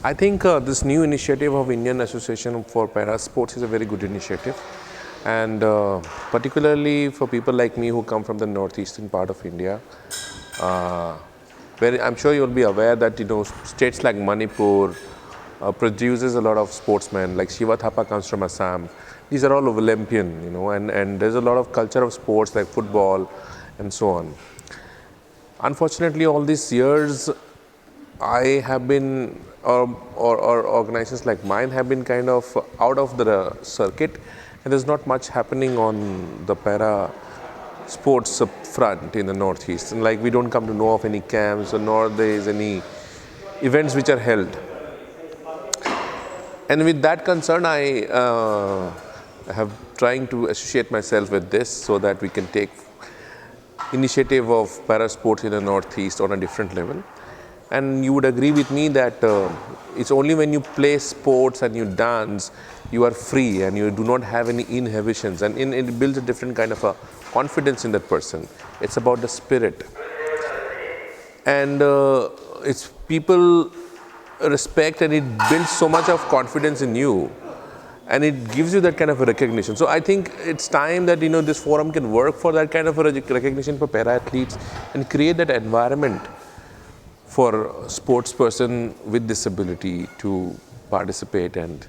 I think this new initiative of Indian Association for Para Sports is a very good initiative, and particularly for people like me who come from the northeastern part of India, where I'm sure you'll be aware that states like Manipur produces a lot of sportsmen. Like Shiva Thapa comes from Assam. These are all Olympian, and there's a lot of culture of sports like football and so on. Unfortunately, all these years, I have been, or organizations like mine have been kind of out of the circuit, and there's not much happening on the para sports front in the Northeast. And like we don't come to know of any camps, or nor there is any events which are held. And with that concern, I have trying to associate myself with this so that we can take initiative of para sports in the Northeast on a different level. And you would agree with me that it's only when you play sports and you dance, you are free and you do not have any inhibitions, and it builds a different kind of a confidence in that person. It's about the spirit, and it's people respect, and it builds so much of confidence in you, and it gives you that kind of a recognition. So I think it's time that this forum can work for that kind of a recognition for para athletes and create that environment for a sports person with disability to participate and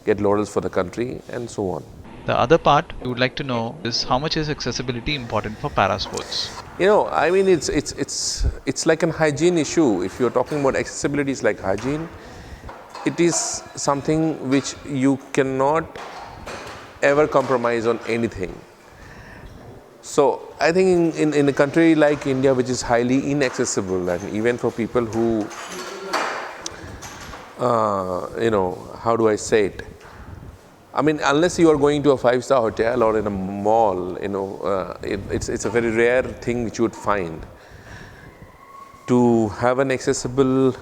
get laurels for the country and so on. The other part we would like to know is how much is accessibility important for para sports? I mean, it's like an hygiene issue. If you're talking about accessibility, it's like hygiene. It is something which you cannot ever compromise on anything. So I think in a country like India, which is highly inaccessible, and even for people who, how do I say it? I mean, unless you are going to a 5-star hotel or in a mall, it's a very rare thing which you would find. To have an accessible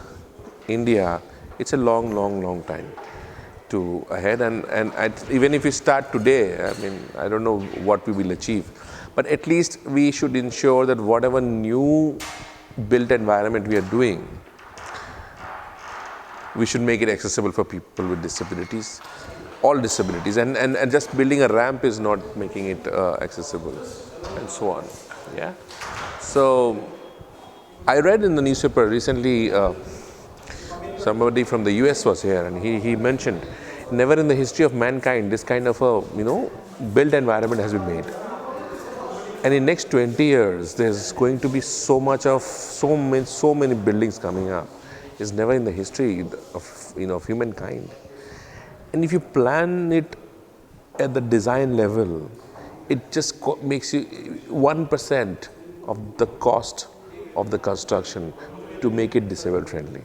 India, it's a long time to ahead. And even if we start today, I mean, I don't know what we will achieve. But at least we should ensure that whatever new built environment we are doing, we should make it accessible for people with disabilities, all disabilities. And just building a ramp is not making it accessible, and so on. Yeah. So I read in the newspaper recently, somebody from the US was here, and he mentioned never in the history of mankind this kind of a built environment has been made. And in next 20 years, there's going to be so many buildings coming up. It's never in the history of humankind. And if you plan it at the design level, it just makes you 1% of the cost of the construction to make it disabled friendly.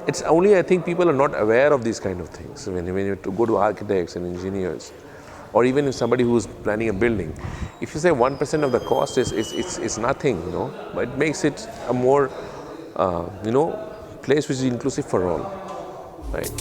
It's only, I think, people are not aware of these kind of things. When you go to architects and engineers, or even if somebody who's planning a building, if you say 1% of the cost is nothing, but it makes it a more, place which is inclusive for all, right?